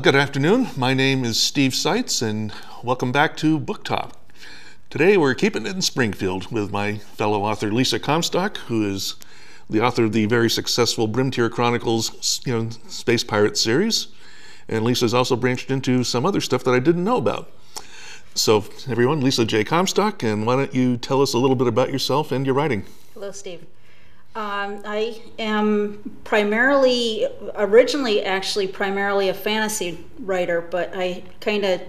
Good afternoon. My name is Steve Seitz, and welcome back to Book Talk. Today we're keeping it in Springfield with my fellow author Lisa Comstock, who is the author of the very successful Brimtier Chronicles, Space Pirate series. And Lisa's also branched into some other stuff that I didn't know about. So everyone, Lisa J. Comstock, and why don't you tell us a little bit about yourself and your writing? Hello, Steve. I am originally primarily a fantasy writer, but I kind of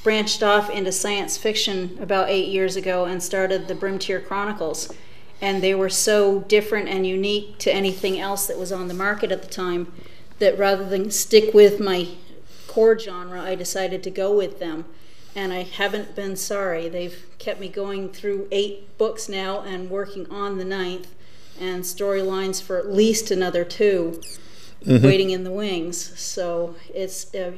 branched off into science fiction about 8 years ago and started the Brimtier Chronicles. And they were so different and unique to anything else that was on the market at the time that rather than stick with my core genre, I decided to go with them. And I haven't been sorry. They've kept me going through 8 books now and working on the 9th. And storylines for at least another 2 waiting in the wings. So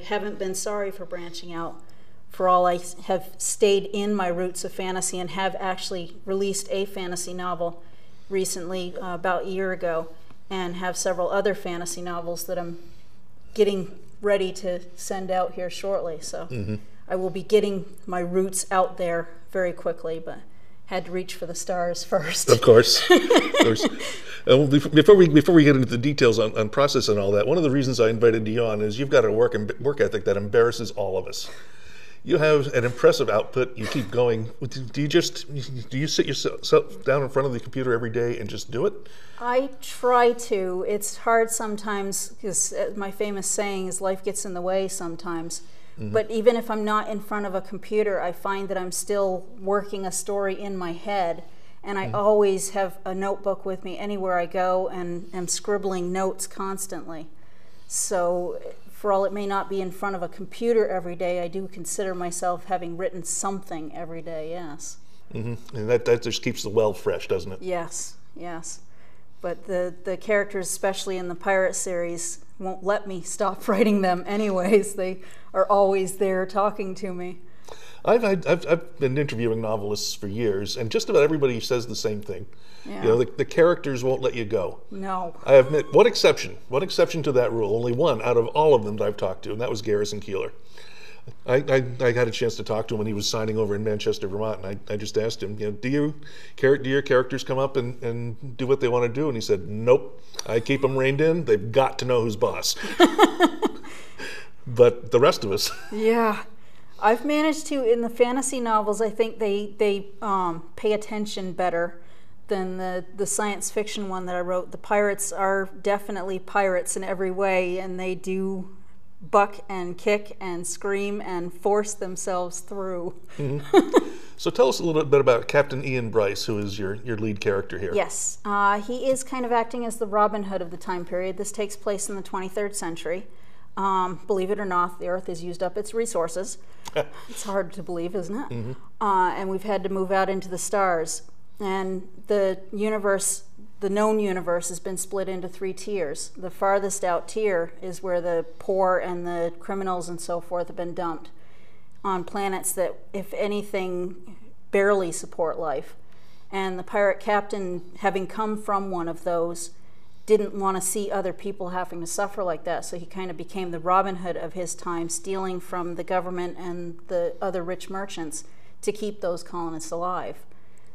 haven't been sorry for branching out. For all, I have stayed in my roots of fantasy and have actually released a fantasy novel recently, about a year ago, and have several other fantasy novels that I'm getting ready to send out here shortly. So I will be getting my roots out there very quickly, but had to reach for the stars first. Of course. Before we get into the details on process and all that, one of the reasons I invited you on is you've got a work ethic that embarrasses all of us. You have an impressive output. You keep going. Do you sit yourself down in front of the computer every day and just do it? I try to. It's hard sometimes because my famous saying is life gets in the way sometimes. But even if I'm not in front of a computer, I find that I'm still working a story in my head. And I always have a notebook with me anywhere I go and am scribbling notes constantly. So for all it may not be in front of a computer every day, I do consider myself having written something every day, yes. And that just keeps the well fresh, doesn't it? Yes, yes. But the characters, especially in the pirate series, won't let me stop writing them anyways. They are always there talking to me. I've been interviewing novelists for years, and just about everybody says the same thing. Yeah. The characters won't let you go. No. I admit, one exception to that rule, only one out of all of them that I've talked to, and that was Garrison Keillor. I had a chance to talk to him when he was signing over in Manchester, Vermont, and I just asked him, do your characters come up and do what they want to do? And he said, nope, I keep them reined in. They've got to know who's boss. But the rest of us. Yeah. I've managed to, in the fantasy novels, I think they pay attention better than the science fiction one that I wrote. The pirates are definitely pirates in every way, and they do buck and kick and scream and force themselves through. So tell us a little bit about Captain Ian Bryce, who is your lead character here. Yes, he is kind of acting as the Robin Hood of the time period. This takes place in the 23rd century. Believe it or not, the Earth has used up its resources. It's hard to believe, isn't it? And we've had to move out into the stars. And the universe, the known universe, has been split into 3 tiers. The farthest out tier is where the poor and the criminals and so forth have been dumped on planets that, if anything, barely support life. And the pirate captain, having come from one of those, didn't want to see other people having to suffer like that, so he kind of became the Robin Hood of his time, stealing from the government and the other rich merchants to keep those colonists alive.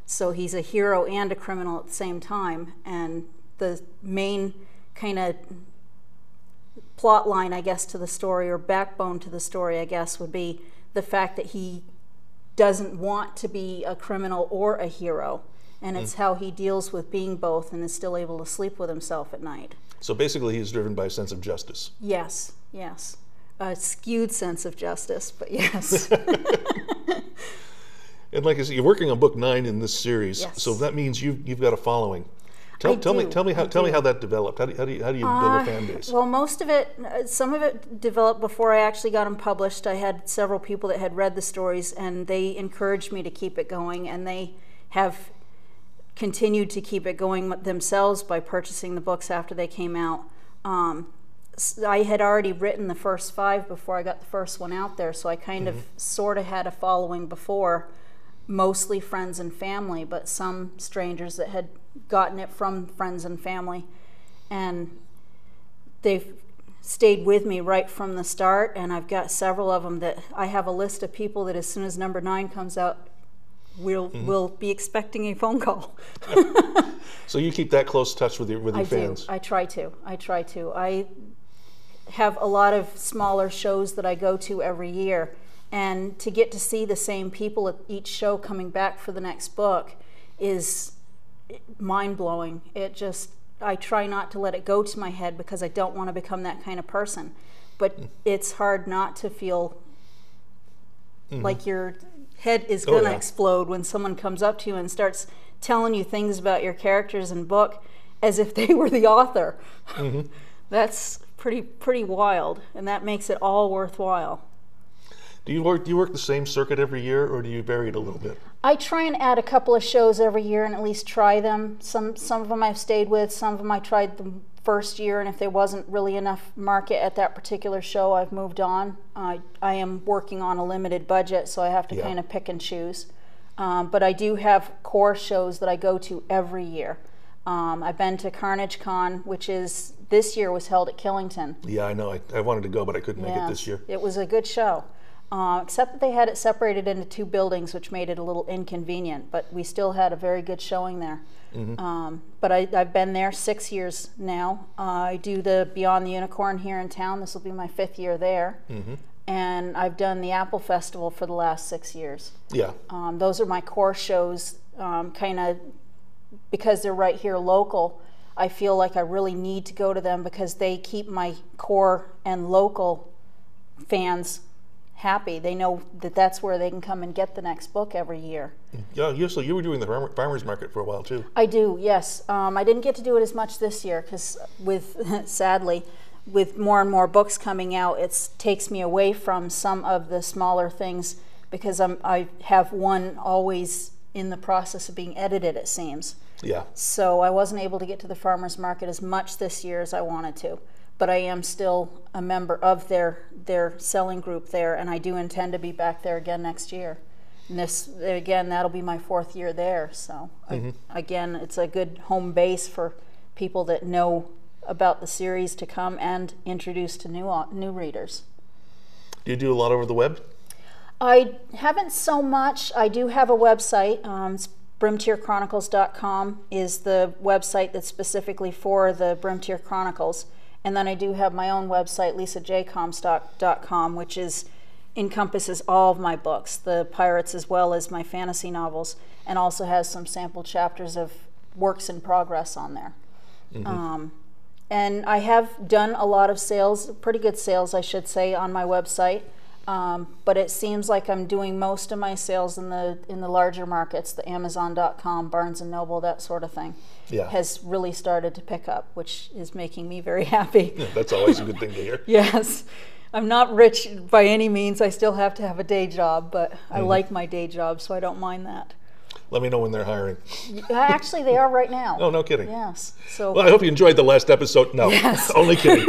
So he's a hero and a criminal at the same time, and the main kind of plot line, I guess, to the story, or backbone to the story, I guess, would be the fact that he doesn't want to be a criminal or a hero. And it's how he deals with being both and is still able to sleep with himself at night. So basically he's driven by a sense of justice. Yes, yes. A skewed sense of justice, but yes. And like I said, you're working on book 9 in this series, yes. So that means you've got a following. Tell me how that developed. How do you build a fan base? Well, most of it, some of it developed before I actually got them published. I had several people that had read the stories, and they encouraged me to keep it going, and they have continued to keep it going themselves by purchasing the books after they came out. I had already written the first 5 before I got the first one out there, so I kind of sort of had a following before, mostly friends and family, but some strangers that had gotten it from friends and family. And they've stayed with me right from the start, and I've got several of them that I have a list of people that as soon as number 9 comes out, we'll be expecting a phone call. So you keep that close touch with your fans? I try to. I have a lot of smaller shows that I go to every year, and to get to see the same people at each show coming back for the next book is mind-blowing. I try not to let it go to my head because I don't want to become that kind of person. But it's hard not to feel like your head is going to explode when someone comes up to you and starts telling you things about your characters and book as if they were the author. That's pretty wild, and that makes it all worthwhile. Do you work the same circuit every year, or do you vary it a little bit? I try and add a couple of shows every year and at least try them. Some of them I've stayed with, some of them I tried the first year, and if there wasn't really enough market at that particular show, I've moved on. I am working on a limited budget, so I have to kind of pick and choose. But I do have core shows that I go to every year. I've been to Carnage Con, which is this year was held at Killington. Yeah, I know. I wanted to go, but I couldn't make it this year. It was a good show. Except that they had it separated into 2 buildings, which made it a little inconvenient, but we still had a very good showing there. But I've been there 6 years now. I do the Beyond the Unicorn here in town. This will be my 5th year there. And I've done the Apple Festival for the last 6 years. Yeah. Those are my core shows, kind of because they're right here local. I feel like I really need to go to them because they keep my core and local fans happy. They know that that's where they can come and get the next book every year. Yeah, so you were doing the farmers market for a while too. I do, yes. I didn't get to do it as much this year because sadly, with more and more books coming out, it takes me away from some of the smaller things because I have one always in the process of being edited, it seems. Yeah. So I wasn't able to get to the farmers market as much this year as I wanted to. But I am still a member of their selling group there, and I do intend to be back there again next year. And that'll be my 4th year there. So again, it's a good home base for people that know about the series to come and introduce to new readers. Do you do a lot over the web? I haven't so much. I do have a website. Brimtierchronicles.com is the website that's specifically for the Brimtier Chronicles. And then I do have my own website, lisajcomstock.com, which encompasses all of my books, the pirates as well as my fantasy novels, and also has some sample chapters of works in progress on there. And I have done a lot of sales, pretty good sales, I should say, on my website. But it seems like I'm doing most of my sales in the larger markets, the Amazon.com, Barnes & Noble, that sort of thing. Yeah. Has really started to pick up, which is making me very happy. Yeah, that's always a good thing to hear. Yes. I'm not rich by any means. I still have to have a day job, but I like my day job, so I don't mind that. Let me know when they're hiring. Actually, they are right now. Oh, no kidding. Yes. So. Well, I hope you enjoyed the last episode. No, yes. Only kidding.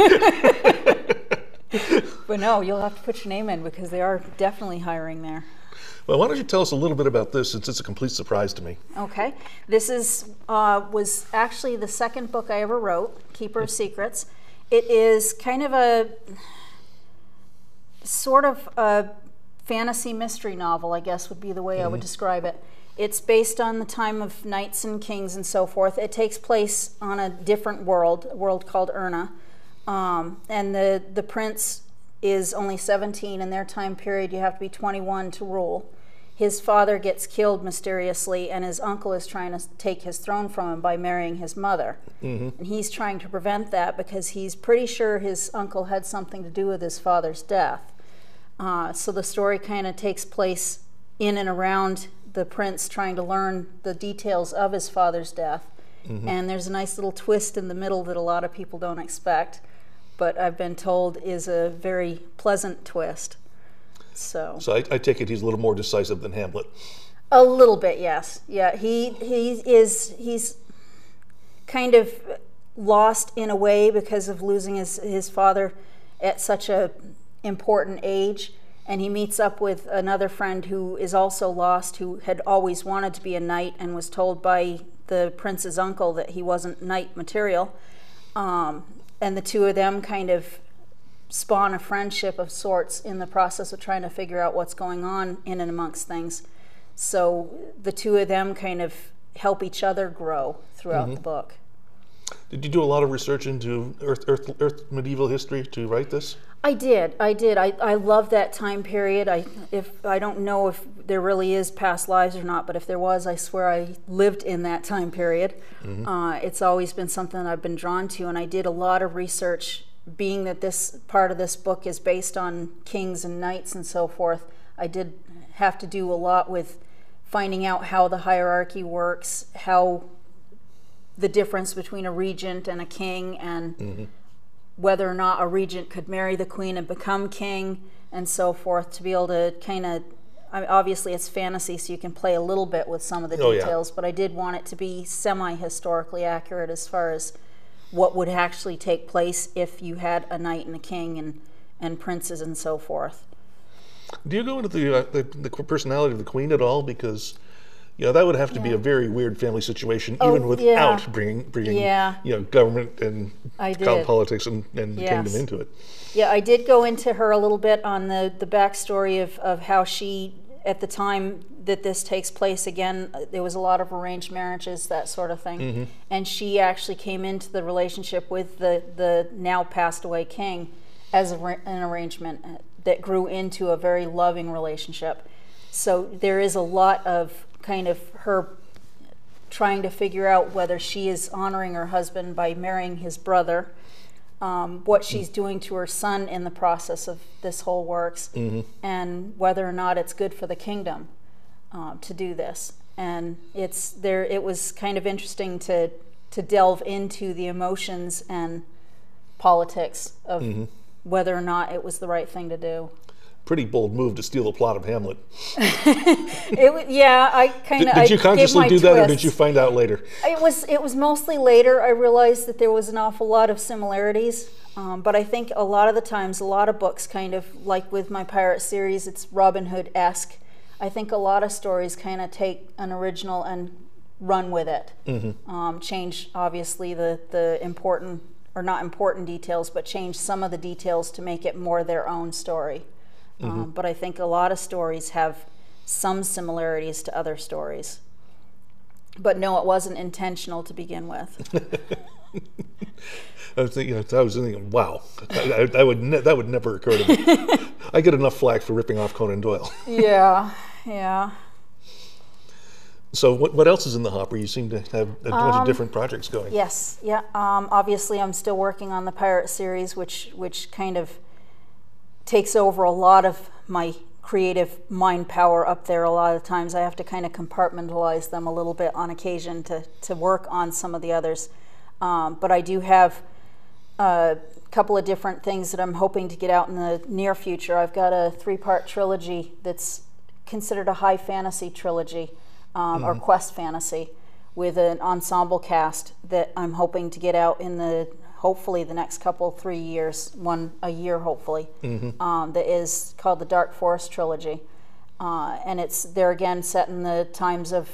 But no, you'll have to put your name in because they are definitely hiring there. Well, why don't you tell us a little bit about this, since it's a complete surprise to me. Okay. This was actually the 2nd book I ever wrote, Keeper of Secrets. It is kind of a sort of a fantasy mystery novel, I guess would be the way I would describe it. It's based on the time of knights and kings and so forth. It takes place on a different world, a world called Erna. And the prince is only 17. In their time period, you have to be 21 to rule. His father gets killed mysteriously, and his uncle is trying to take his throne from him by marrying his mother. And he's trying to prevent that because he's pretty sure his uncle had something to do with his father's death. So the story kind of takes place in and around the prince trying to learn the details of his father's death. And there's a nice little twist in the middle that a lot of people don't expect, but I've been told is a very pleasant twist. So I take it he's a little more decisive than Hamlet. A little bit, yes. Yeah, he's kind of lost in a way because of losing his father at such a important age, and he meets up with another friend who is also lost, who had always wanted to be a knight and was told by the prince's uncle that he wasn't knight material. And the two of them kind of spawn a friendship of sorts in the process of trying to figure out what's going on in and amongst things. So the two of them kind of help each other grow throughout the book. Did you do a lot of research into Earth medieval history to write this? I did. I love that time period. I don't know if there really is past lives or not, but if there was, I swear I lived in that time period. It's always been something that I've been drawn to, and I did a lot of research. Being that this part of this book is based on kings and knights and so forth, I did have to do a lot with finding out how the hierarchy works, how the difference between a regent and a king, and whether or not a regent could marry the queen and become king and so forth, to be able to kind of, obviously it's fantasy, so you can play a little bit with some of the details, but I did want it to be semi-historically accurate as far as what would actually take place if you had a knight and a king and princes and so forth. Do you go into the personality of the queen at all? Because that would have to be a very weird family situation, even without bringing government and politics and the kingdom into it. Yeah, I did go into her a little bit on the backstory of how she, at the time that this takes place, again, there was a lot of arranged marriages, that sort of thing. And she actually came into the relationship with the now passed away king as an arrangement that grew into a very loving relationship. So there is a lot of kind of her trying to figure out whether she is honoring her husband by marrying his brother, what she's doing to her son in the process of this whole works, and whether or not it's good for the kingdom to do this. And it was kind of interesting to delve into the emotions and politics of whether or not it was the right thing to do. Pretty bold move to steal the plot of Hamlet. I kind of did you consciously do that, or did you find out later? It was mostly later. I realized that there was an awful lot of similarities, but I think a lot of the times, a lot of books, kind of like with my pirate series, it's Robin Hood-esque. I think a lot of stories kind of take an original and run with it. Change obviously the important, or not important details, but change some of the details to make it more their own story. But I think a lot of stories have some similarities to other stories. But no, it wasn't intentional to begin with. I was thinking, wow, that would never occur to me. I get enough flack for ripping off Conan Doyle. Yeah. So what else is in the hopper? You seem to have a bunch of different projects going. Yes, yeah. Obviously, I'm still working on the pirate series, which kind of takes over a lot of my creative mind power up there. A lot of times I have to kind of compartmentalize them a little bit on occasion to work on some of the others. But I do have a couple of different things that I'm hoping to get out in the near future. I've got a 3-part trilogy that's considered a high fantasy trilogy, or quest fantasy, with an ensemble cast that I'm hoping to get out in hopefully the next 3 years, one a year hopefully, that is called the Dark Forest Trilogy. And they're again set in the times of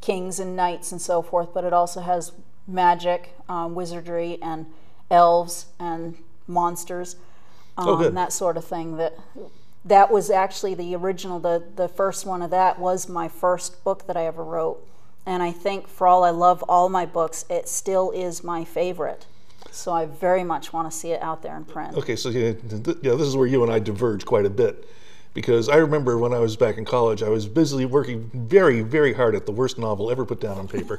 kings and knights and so forth, but it also has magic, wizardry, and elves and monsters, and that sort of thing. That was actually the original, the first one of that was my first book that I ever wrote. And I think for all I love all my books, it still is my favorite. So I very much want to see it out there in print. Okay, so this is where you and I diverge quite a bit. Because I remember when I was back in college, I was busily working very, very hard at the worst novel ever put down on paper.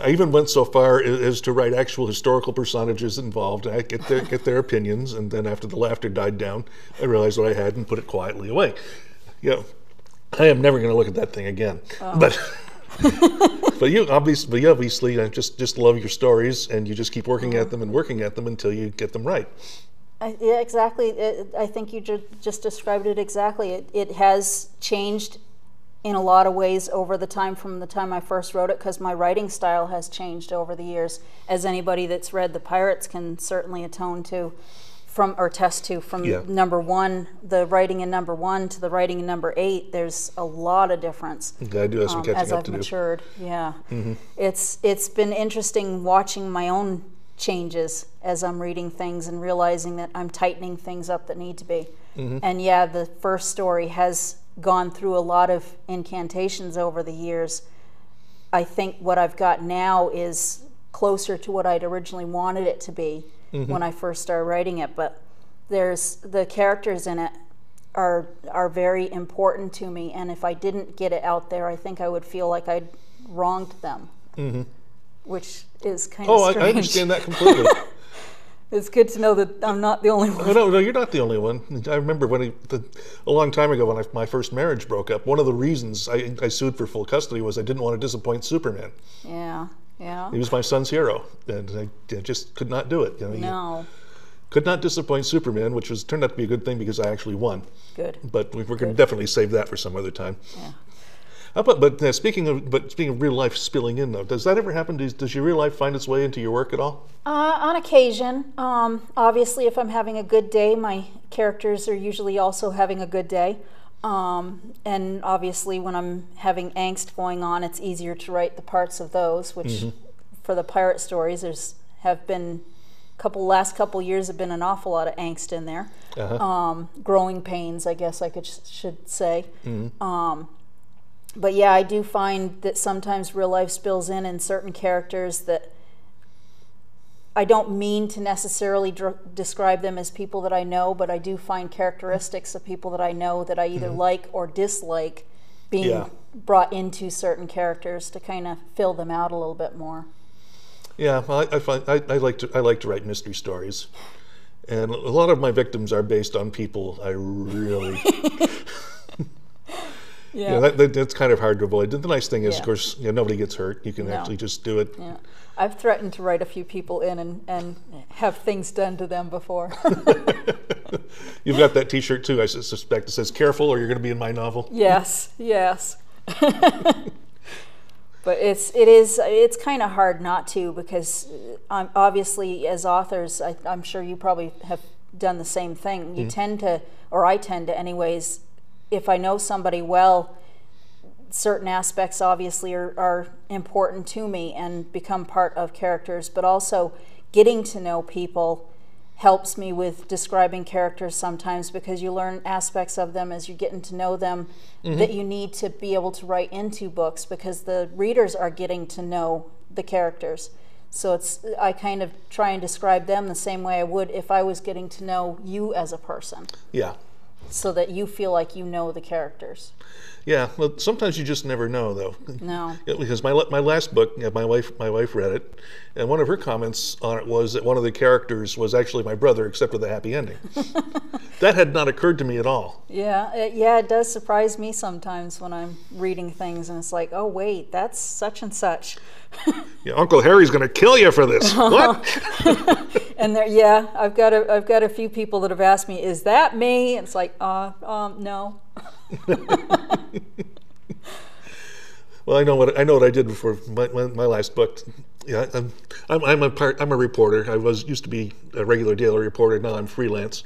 I even went so far as to write actual historical personages involved. I get their opinions, and then after the laughter died down, I realized what I had and put it quietly away. I am never going to look at that thing again. But you obviously just love your stories, and you just keep working at them and working at them until you get them right. Yeah, exactly. I think you just described it exactly. It has changed in a lot of ways over from the time I first wrote it, because my writing style has changed over the years, as anybody that's read The Pirates can certainly attest to, from number 1, the writing in number 1 to the writing in number 8. There's a lot of difference. I do have some catching as up I've to matured. Yeah, it's been interesting watching my own changes as I'm reading things and realizing that I'm tightening things up that need to be. And yeah, the first story has gone through a lot of incantations over the years. I think what I've got now is closer to what I'd originally wanted it to be when I first started writing it, but the characters in it are very important to me, and if I didn't get it out there, I think I would feel like I'd wronged them, which is kind of strange. I understand that completely. It's good to know that I'm not the only one. No, you're not the only one. I remember a long time ago when my first marriage broke up, one of the reasons I sued for full custody was I didn't want to disappoint Superman. Yeah. He was my son's hero, and I just could not do it. No. Could not disappoint Superman, which turned out to be a good thing because I actually won. Good. But we're going to definitely save that for some other time. Yeah. Speaking of real life spilling in, though, does that ever happen? Does your real life find its way into your work at all? On occasion. Obviously, if I'm having a good day, my characters are usually also having a good day. And obviously, when I'm having angst going on, it's easier to write the parts of those, which for the pirate stories, last couple years have been an awful lot of angst in there. Growing pains, I guess I should say. But yeah, I do find that sometimes real life spills in certain characters that I don't mean to necessarily describe them as people that I know, but I do find characteristics of people that I know that I either like or dislike being brought into certain characters to kind of fill them out a little bit more. Yeah, well, I like to write mystery stories, and a lot of my victims are based on people I really. That's kind of hard to avoid. The nice thing is, of course, nobody gets hurt. You can actually just do it. Yeah. I've threatened to write a few people in and have things done to them before. You've got that T-shirt too, I suspect. It says "Careful, or you're going to be in my novel." Yes. But it's kind of hard not to, because obviously as authors, I'm sure you probably have done the same thing. You tend to, or I tend to anyways, if I know somebody well, certain aspects obviously are important to me and become part of characters, but also getting to know people helps me with describing characters sometimes, because you learn aspects of them as you're getting to know them that you need to be able to write into books, because the readers are getting to know the characters. So I kind of try and describe them the same way I would if I was getting to know you as a person. Yeah. So that you feel like you know the characters. Yeah, well, sometimes you just never know, though. No. Because my last book, my wife read it, and one of her comments on it was that one of the characters was actually my brother, except with a happy ending. That had not occurred to me at all. Yeah, it does surprise me sometimes when I'm reading things, and it's like, oh wait, that's such and such. Yeah, Uncle Harry's going to kill you for this. What? And I've got a few people that have asked me, "Is that me?" And it's like, no. Well, I know what I did for my last book. Yeah, I'm a reporter. I used to be a regular daily reporter. Now I'm freelance.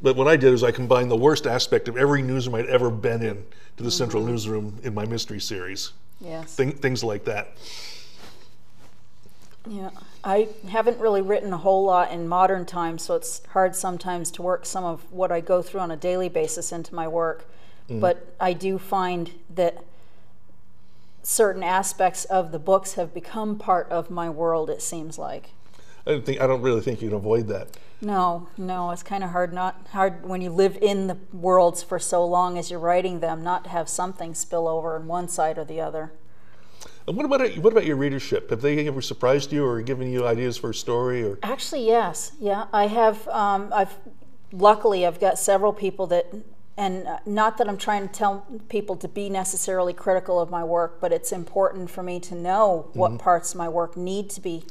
But what I did is I combined the worst aspect of every newsroom I'd ever been in to the central newsroom in my mystery series. Yes. Things like that. Yeah, I haven't really written a whole lot in modern times, so it's hard sometimes to work some of what I go through on a daily basis into my work. But I do find that certain aspects of the books have become part of my world, it seems like. I don't really think you can avoid that. No, it's kind of hard when you live in the worlds for so long as you're writing them, not to have something spill over on one side or the other. And what about your readership? Have they ever surprised you or given you ideas for a story? Or actually, yes. Yeah, I have. Luckily, I've got several people that, and not that I'm trying to tell people to be necessarily critical of my work, but it's important for me to know what parts of my work need to be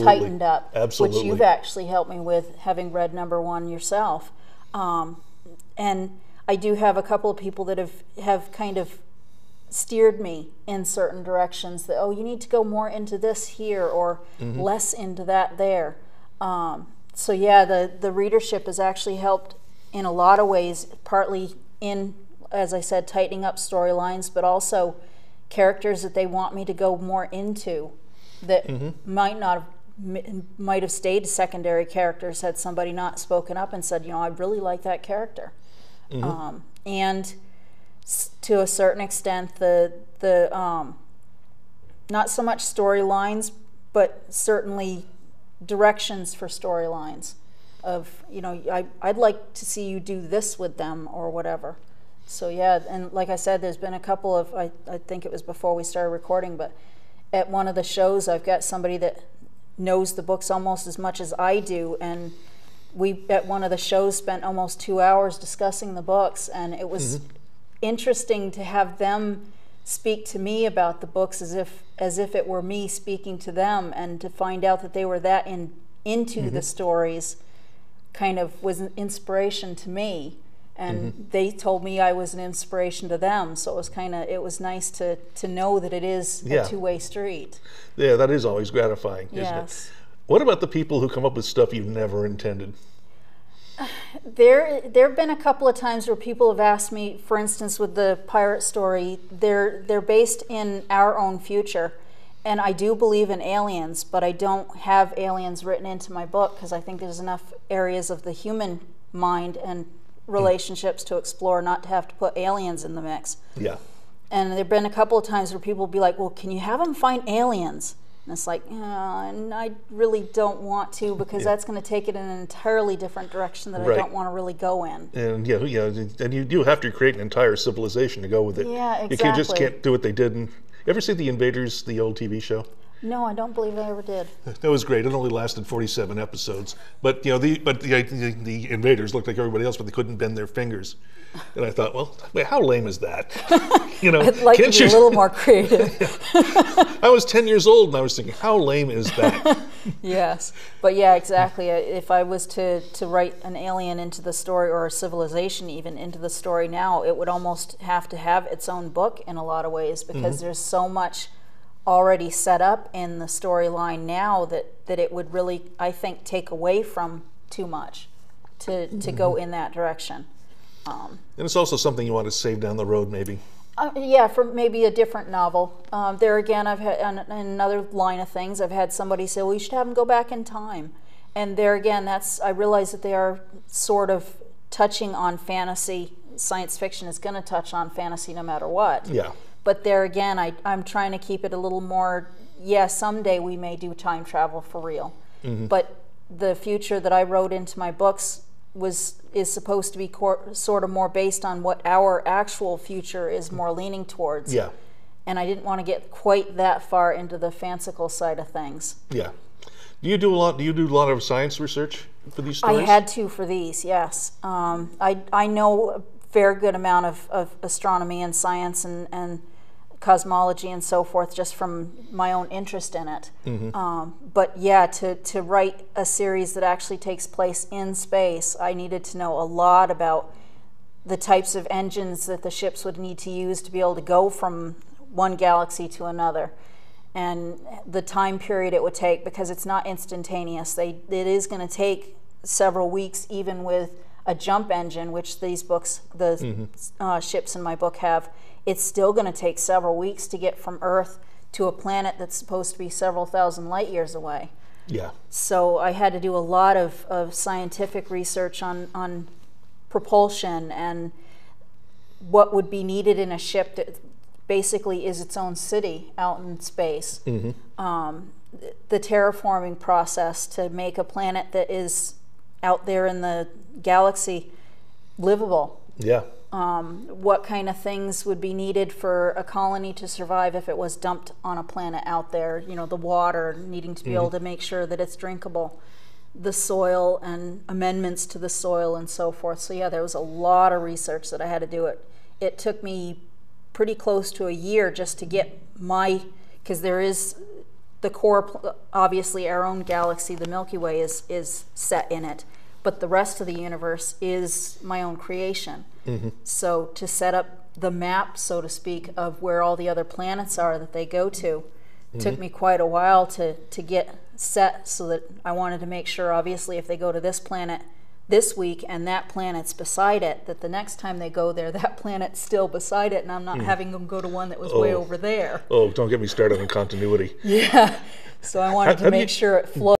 tightened up. Absolutely. Which you've actually helped me with, having read #1 yourself. And I do have a couple of people that have kind of steered me in certain directions, that, oh, you need to go more into this here or less into that there. So yeah, the readership has actually helped in a lot of ways, partly in, as I said, tightening up storylines, but also characters that they want me to go more into that might not have might have stayed secondary characters had somebody not spoken up and said, I really like that character. And to a certain extent, the not so much storylines, but certainly directions for storylines of, I'd like to see you do this with them or whatever. So yeah, and like I said, there's been a couple of, I think it was before we started recording, but at one of the shows I've got somebody that knows the books almost as much as I do, and we at one of the shows spent almost 2 hours discussing the books, and it was interesting to have them speak to me about the books as if it were me speaking to them, and to find out that they were that into the stories kind of was an inspiration to me, and they told me I was an inspiration to them. So it was nice to know that it is a two-way street. Yeah, that is always gratifying, isn't Yes. it? What about the people who come up with stuff you've never intended? There have been a couple of times where people have asked me, for instance, with the pirate story, they're based in our own future, and I do believe in aliens, but I don't have aliens written into my book because I think there's enough areas of the human mind and relationships to explore, not to have to put aliens in the mix. Yeah. And there have been a couple of times where people will be like, well, can you have them find aliens? And it's like, and I really don't want to, because that's going to take it in an entirely different direction that I don't want to really go in. And and you do have to create an entire civilization to go with it. Yeah, exactly. You can't do what they did. You ever see The Invaders, the old TV show? No, I don't believe I ever did. That was great. It only lasted 47 episodes. But the invaders looked like everybody else, but they couldn't bend their fingers. And I thought, well, wait, how lame is that? I'd like to be a little more creative. I was 10 years old and I was thinking, how lame is that? Yes, but yeah, exactly. If I was to write an alien into the story, or a civilization even into the story now, it would almost have to have its own book in a lot of ways, because there's so much already set up in the storyline now that it would really, I think, take away from too much to go in that direction. And it's also something you want to save down the road, maybe. Yeah, for maybe a different novel. There again, I've had in another line of things, I've had somebody say, well, you should have them go back in time. And there again, I realize that they are sort of touching on fantasy. Science fiction is going to touch on fantasy no matter what. Yeah. But there again, I'm trying to keep it a little more, someday we may do time travel for real. But the future that I wrote into my books is supposed to be sort of more based on what our actual future is more leaning towards. Yeah. And I didn't want to get quite that far into the fanciful side of things. Yeah. Do you do a lot of science research for these stories? I had to for these, yes. I know a fair good amount of astronomy and science and cosmology and so forth, just from my own interest in it. But yeah, to write a series that actually takes place in space, I needed to know a lot about the types of engines that the ships would need to use to be able to go from one galaxy to another, and the time period it would take, because it's not instantaneous. It is going to take several weeks, even with a jump engine, which these books, the ships in my book have. It's still going to take several weeks to get from Earth to a planet that's supposed to be several thousand light years away. Yeah. So I had to do a lot of scientific research on propulsion and what would be needed in a ship that basically is its own city out in space. The terraforming process to make a planet that is out there in the galaxy livable. Yeah. What kind of things would be needed for a colony to survive if it was dumped on a planet out there? The water, needing to be able to make sure that it's drinkable, the soil and amendments to the soil and so forth. So yeah, there was a lot of research that I had to do. It took me pretty close to a year just to get because there is the core, obviously our own galaxy, the Milky Way, is set in it, but the rest of the universe is my own creation. So to set up the map, so to speak, of where all the other planets are that they go to, took me quite a while to get set, so that I wanted to make sure, obviously, if they go to this planet, this week and that planet's beside it, that the next time they go there, that planet's still beside it, and I'm not having them go to one that was way over there. Oh, don't get me started on continuity. Yeah, so I wanted to make sure it flowed.